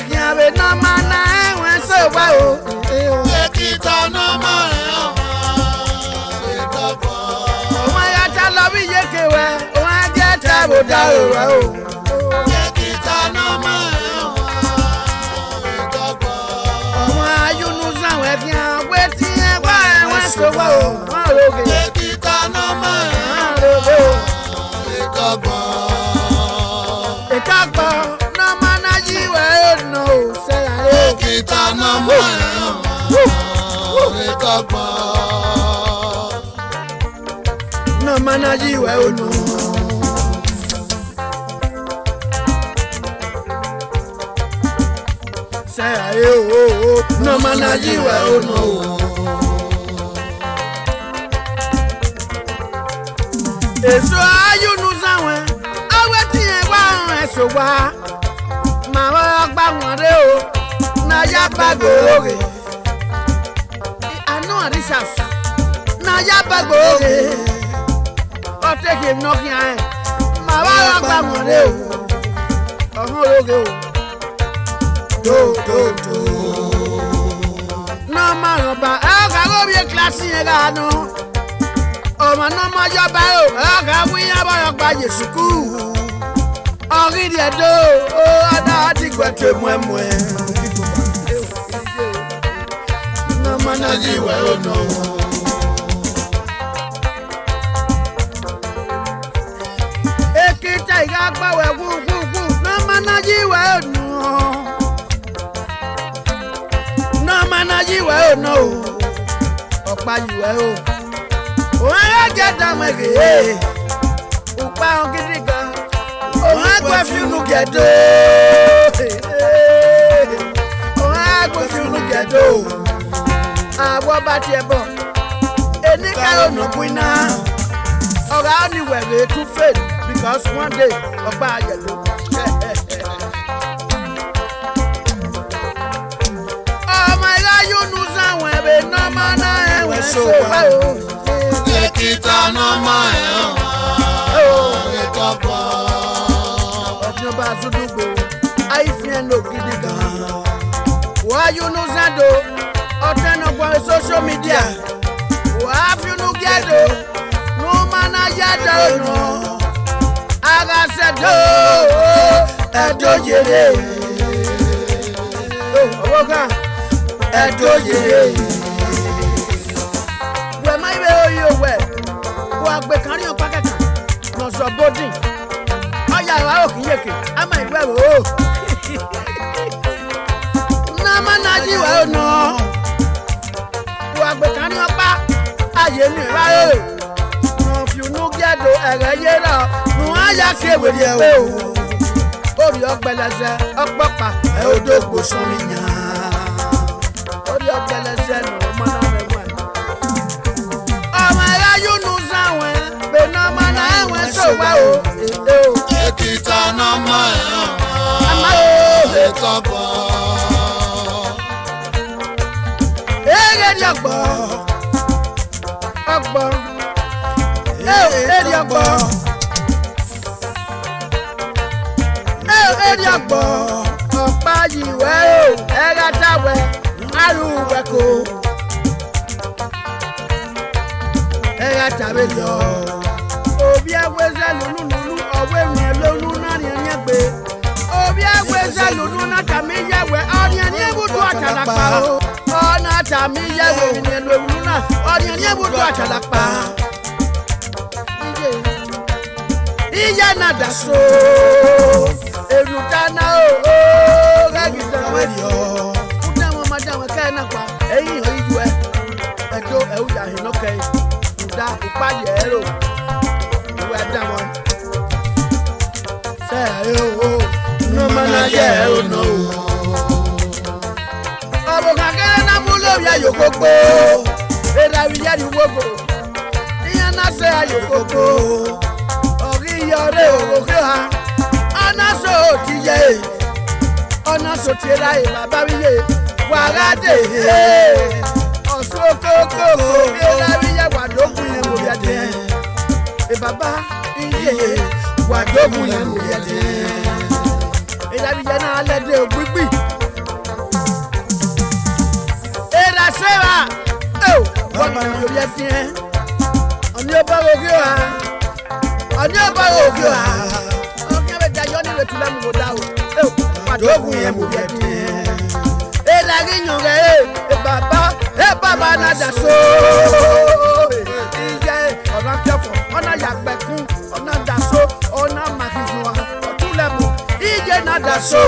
can be no man when so well. Ekita no man. My I love you, Yekewe. Oh, I get a down. Ekita no man. Oh, my, you know, somewhere can wait here. Why I went so well. Ekita no man. No man, you will know. Say, Ekita no man. no man, you will know. Say, no man, you will know. So you know somewhere. I went here one so why my work back one day. Now ya bago. I know this house. Now ya bago. I'll take him knocking. My work back one day. Oh, no man, but I'll go be a classy. Oh, my no more job. We have a budget school. Oh, read your door. Oh, I think what you want. No man, you will know. A kid, I got power. No man, you will know. No man, you will know. Oh, by you will. I get them again. Upa on Gidiga. Oh, I go if you look at it. Oh, I go if you look at it. I walk back here, but any guy on the winner. Or I only wear it to fail because one day a bag. Oh, my God, you know somewhere, but no man, I was so well. Ekita no man. I feel no Gidiga. Why you know Zado? Or turn up on social media. Why you know Gado? No man, I don't know. I said, oh, I don't get oh, I don't get where my way you were. Walk back on your packet. No so body. Oh, yeah, I might well. Oh, no man, I know. Walk back on your back. I knew. No, if you know, get no, I say with you. Oh, your balance up, Papa. Oh, don't go so many. Oh, your balance no man. So well, Ekita no man. Obi agweza lulu owe ni lolu na ni nyegbe. Obi agweza lulu na tamiya we oni ni budu atalapa o. Ona tamiya we ni lolu na oni ni budu atalapa. Ije na daso. Erutana o gagida we yo. Una mo madam ka na kwa. Eyin o idu e. Edo e u ya hinoke. Uda upaye ero. Say, no man, yeah, oh no. Oh, Gagana Mulo, ya you go. And I will you go. Iana say, you go. Oh, you're a Anna so, tia. Anna so, tia, baby. Wagade. Oh, so, go. And I will you want to be a Baba, what do you do? It's a bọ́ọ̀lù lórí ẹtí ẹ ọ̀ní ọba ògì wa ọ̀ní ọba ògì wa ọ̀kẹ́ bẹ jẹ́ yọ́nì rẹ̀ tún lẹ́mu wò dá o pàtó ògùn yẹn mú yẹ tì ẹ lẹ́rìí yàn rẹ̀ ẹ bàbá náà dà so ìyẹ ọ̀nà kẹfọ̀ ọ̀nà yàgbẹ́kún ọ̀nà dà so ọ̀nà màkìzù wa ọ̀tún lẹ́mu ìyẹ náà dà so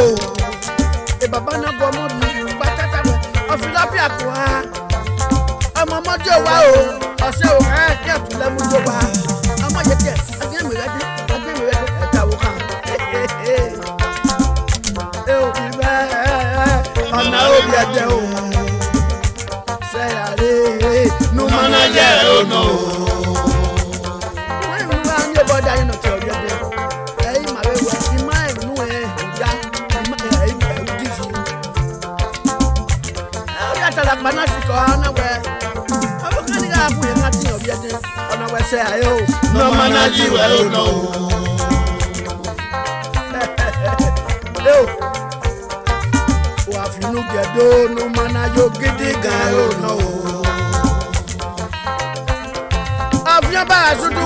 ẹ bàbá náà bọ̀ mọ́ mi gbàtàtà wẹ̀ ọ̀fìlọ́pìà kù ha ọmọ ọmọdé wa o ọ̀sẹ̀ o ẹ̀ kí ẹ̀tún lẹ́mu tó wa ọmọ yẹ kí ẹ̀ agbẹ́mìrẹ́dẹ́ ẹ̀ta wò kàn ẹ ò fi bẹ́ẹ̀ ọ̀nà òbí ẹ̀jẹ̀ o sẹ́yàrá numana yẹ o nọ o. wọ́n yìí wá ní ọbọ̀dá yìí nà tí ọ̀bí ẹ̀jẹ̀ ẹ̀yìn màwé wẹ̀ ìmá ẹ̀nu ẹ̀ ọ̀dá ẹ̀yìn ẹ̀wù dìfù. ọ̀bí àtàlàpà náà sì kọ́ ọ́nà wẹ̀ ọ̀bí kan ní ká fún yẹn ká tí ọ̀bí ẹ̀jẹ̀ ọ̀nà wẹ̀ sẹ́yàrá o numana yìí wẹ̀ o nọ o. wà fínú gẹ̀dọ́ ló máa ná yóò gidi gan yóò ná o. ọ̀fíà bá aṣojú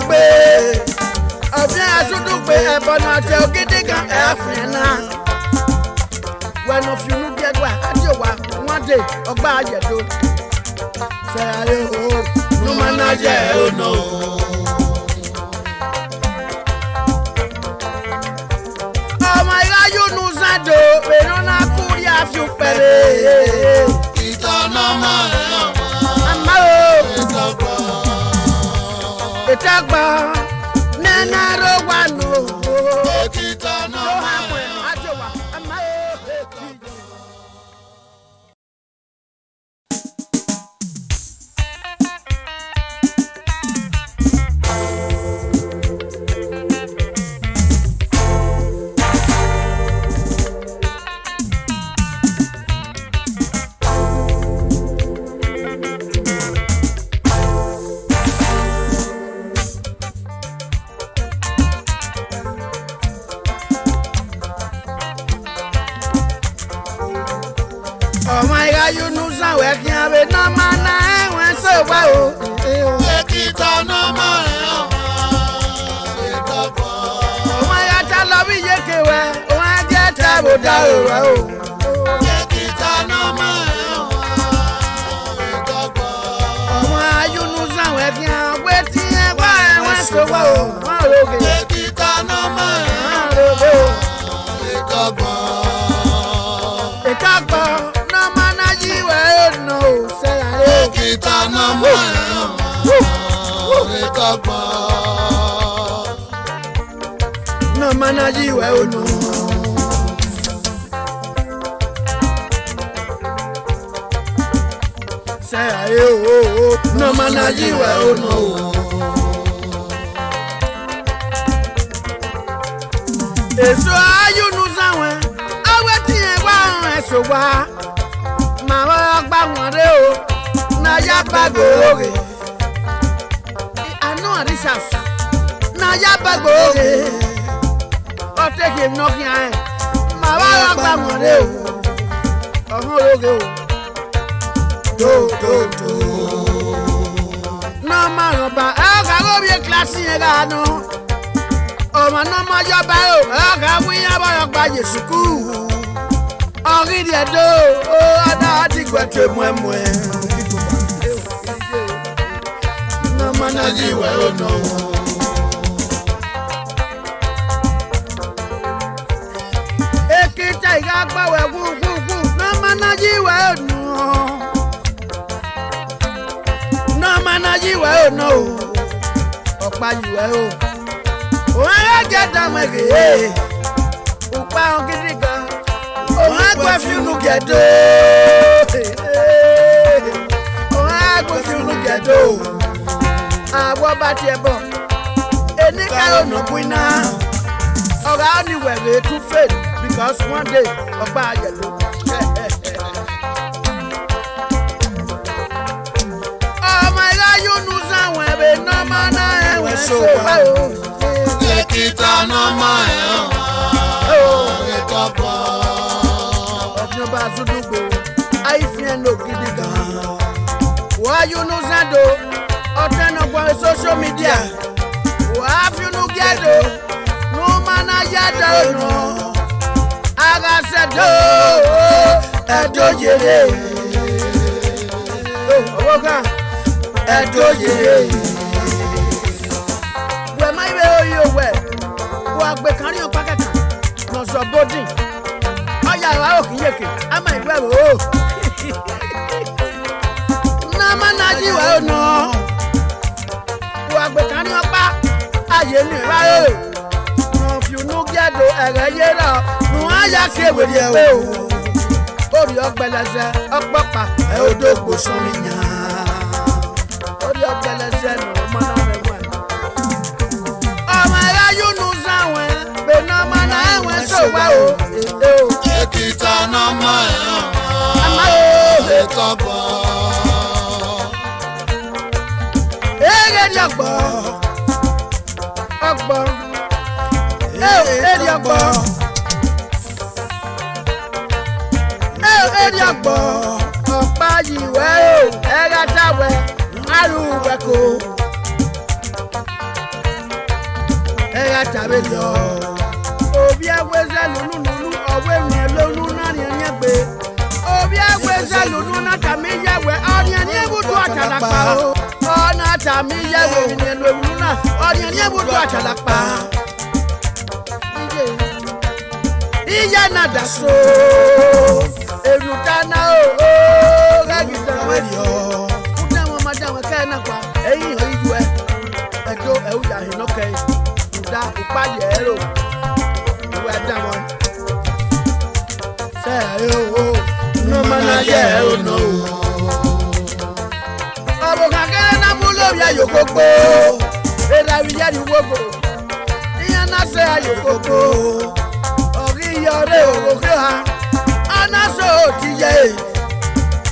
pé ẹ̀bọ̀n náà tẹ ògidì gan ẹ̀fìn náà. wẹ̀nù fínú gẹ̀dọ́ àdéhùwà wọ́n dé ọgbà àjẹ̀dọ́. sẹ́yàrá o ló máa ná yẹ ò ná o. ọmọ ìlà yóò nu sádò pẹ̀lú náà kú rí àfihàn pẹ̀lẹ́. ìtọ́nà máa ń ràn wá. àmọ́ o ìtàgbọ́ nínú ẹ̀rọ wà nù. ìtọ́nà máa ń ràn wá. ọmọ ìyá yunú sàwẹ̀ kí a bẹ náà máa ná ẹ̀wọ̀n sọ̀wá o. ìtọ́nà máa ń ràn wá. ọmọ ìyá ta lọ bí yékè wẹ̀ òun á jẹ́ tábò dá òwò o. ìtọ́nà máa ń ràn wá. ọmọ ìyá yunú sàwẹ̀ kí a wé tí ẹ wá ẹ̀wọ̀n sọ̀wá o. wọ́n rògè ìtọ́nà máa ń ràn wọ́n rògè o. wá. ìtàgbọ́ náà máa ná yíwẹ̀ ẹ̀ nà o. sẹ́yàrá o. ìtọ́nà máa ń ràn wá. náà máa ná yíwẹ̀ ẹ̀ nà o. sẹ́yàrá o. náà máa ná yíwẹ̀ ẹ̀ nà o. èso ayúnú sáwọn awé tí yẹn wá ọ̀rọ̀ ẹ̀sọ̀ wá màá wọ́n gbà wọ́n rẹ o náyà bàgbó rè àná àríṣà náyà bàgbó rè ọ̀tẹ̀kẹ̀ nọ́ọ̀kì ẹ̀ màá wọ́n gbà wọ́n rẹ o ọ̀hún oróge o dòdòdò náà máa rọ̀ bá ọ̀gá lóbi kíláàsì yẹn gánà. ọmọ náà mọ yọba o ọgá wíyá bọyọ gba yèsù kú ọrídìí ẹdọ ó ọdọ àdìgbẹtẹ mọẹmọẹ. nàmọ náà yí ìwẹ ọ̀nà wọn. èkìtà ìyá gbọwẹ wúwúwú nàmọ náà yí ìwẹ ọ̀nà. nàmọ náà yí ìwẹ ọ̀nà o ọ̀pá ìwẹ o. òun á jẹ́ dàmọ́ èké pupa gidi gan òun á gbọ́ fínú gẹ̀dọ́ òun á gbọ́ fínú gẹ̀dọ́ àwọ̀ bá tiẹ̀ bọ̀ ẹni káyọ̀ nà kú iná ọ̀rọ̀ á ní wẹ̀rẹ̀ tún fail because one day ọgbà àyẹ̀lò. ọmọ ìlà yónú sáwọn ẹ̀bẹ̀ náà máa ná ẹ̀wọ̀n sọ̀pá o. ìtọ́nà máa ń ràn wá. ọ̀fìn ọba àtúndúgbò àìfín ẹ̀ ló gidi gan. wọ́n á you no zando. Oten on social media. Have you no ghetto? No man I yado no. Aga said do. Edo yere. Oh, oga. Edo yere. Where my way you where? Walk back on your pocket. No so body. Oh yeah, I okay yeke. Am I well? Oh. Na man I you no. Walk back on your back. Aye ni ra o. No you no get do ere ra. No aya se we de o. Ori ogbeleze opopa e odogbo sorinya. Ori ogbeleze no mana mewa. Amara you no zawe be no mana enwe so wa o. Ekita na ma Ama o etobo. Ere di ogbo. Ogbo. Ere di ogbo. Eri agbo ọ̀pá yìwẹ́ o ẹ̀rá jáwẹ́ arúgbẹ́ kò ẹ̀rá jáwẹ́ lọ. Òbí ẹgbẹ́sẹ̀ lùlùlù ọ̀wé mi lónú náà ní ẹni ẹgbẹ́. Òbí ẹgbẹ́sẹ̀ lùlù náà tàmí yẹ̀wẹ̀ ọ̀nì ẹni ẹ̀bùdó àtàlàpà o. Ọ̀nà tàmí yẹ̀wẹ̀ ìrìn lòlù náà ọ̀nì ẹni ẹ̀bùdó àtàlàpà. Iye náà dà so. Erutana o gagita wedio uta mo madam ka na kwa eyin oju e eto e uja hin okay uda upaje ero we da mo say o no mana ye o no abo kakere na mulo ya yokoko era wi ya ni wogo iya na se ayokoko ori yore o ko ha Ona so ti ye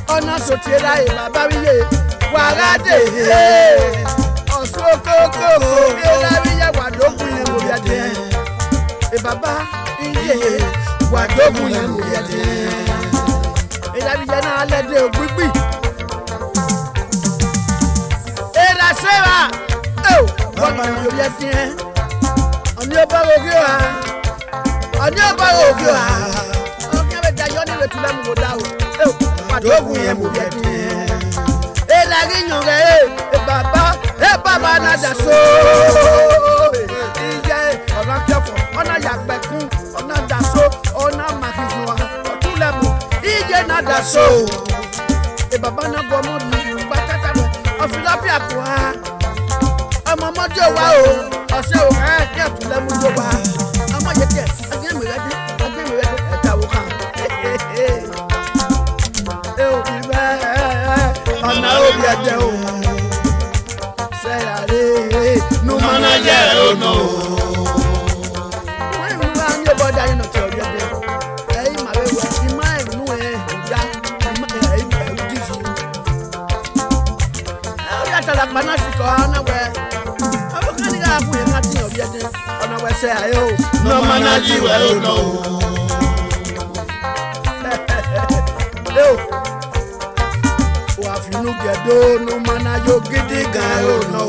Ona so ti ra e baba wi ye warade Oso koko e ra wi ye wadogun ye mo biade E baba iye wadogun ye mo biade E ra wi ye na alede ogbigbi E ra sera o baba yo bi atin Oni oba oge wa Oni oba oge wa Yoni le tula mu da o padogun ye mo biede e la ginyo re e baba na da so ije ona kefo ona yagbekun ona da so ona makijuwa otule mu ije na da so e baba na bo mo ni patata mo ofilopia ko ha ọmọ mojo wa o ose o ke tule mu jo wa ọmọ je ke agbe mi rede eta wo kan Ona obi ade o say are no mana ye o no when we are near border you know tell you dey ma we in my no da this ya tala panasi ko na we abo kan ga ku e ma tin obi ade ona we say ayo No mana ji we o no. If you no get do no man you gidi gan o no.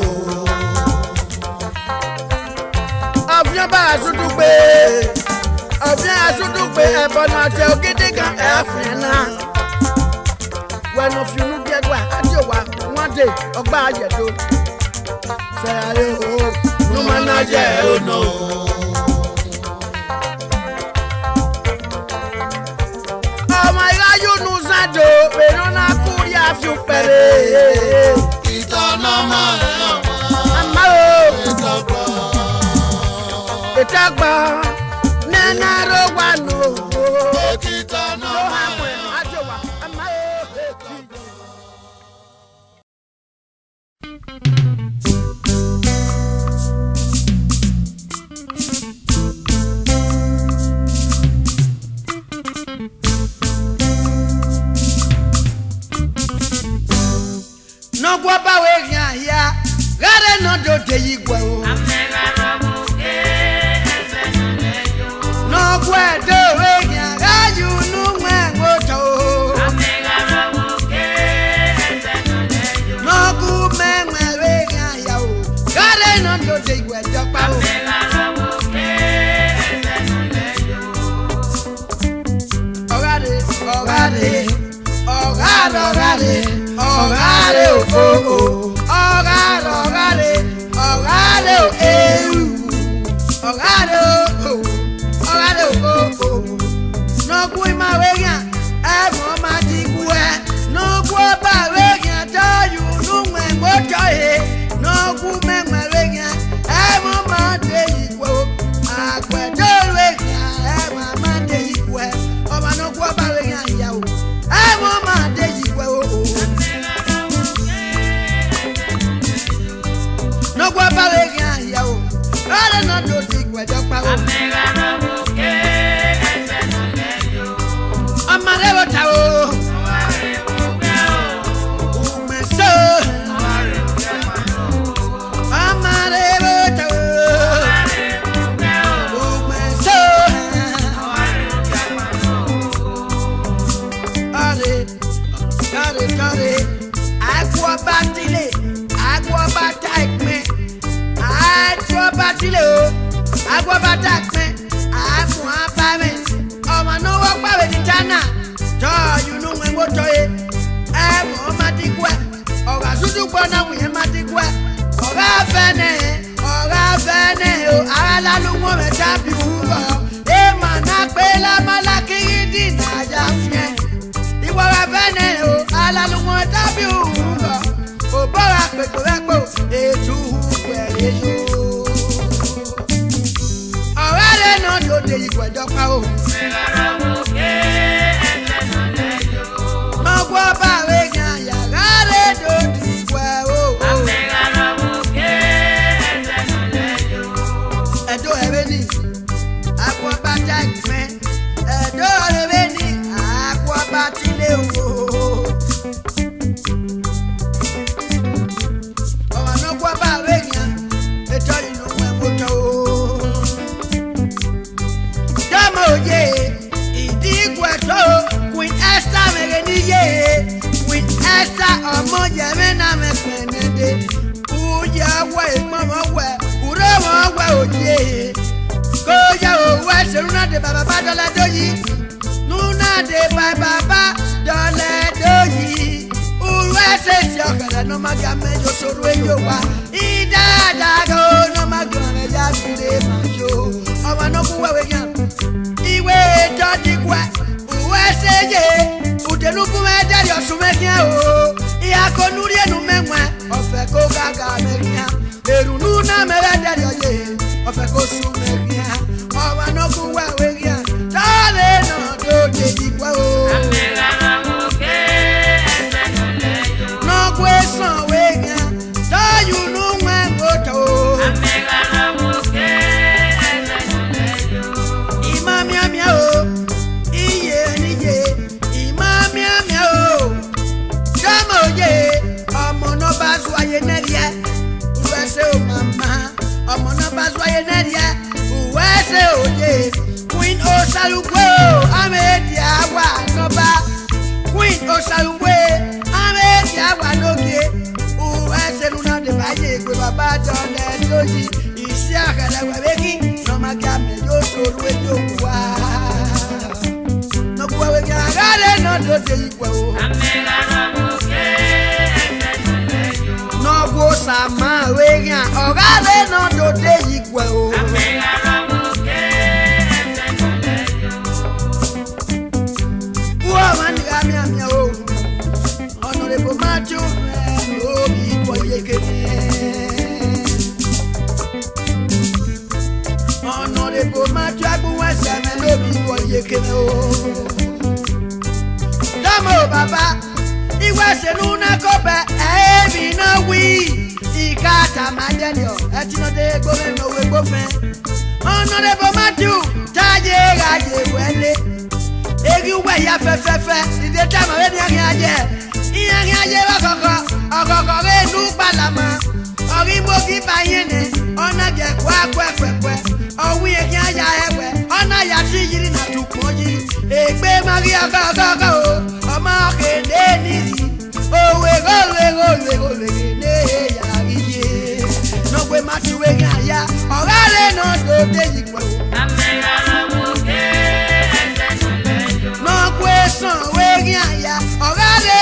Afia ba asudugbe. Afia asudugbe e bona te gidi gan e afia na. When of you no get wa aje wa one day ogba ajedo. Say ayo No mana je o no. Oh my God, you know Zado, we don't have to have you pere. Itana ma Etobo, Etagba, Nana Rowano. Ekitana ma Ajowa, No go bawe ya.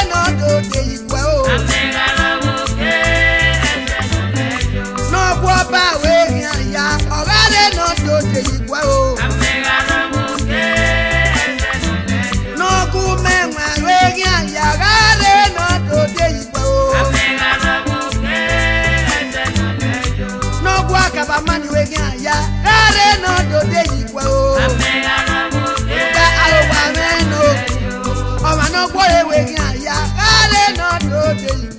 No, do de igwe o. No guaba we ya ogare no do de igwe o. No gume ma we ya ogare no do de igwe o. No guaka mani we ya ogare no do de igwe o. Ga awa meno. Ọmọ náà gbọ́ ewé yẹn àyà, káàlẹ́ náà tó dé yìí.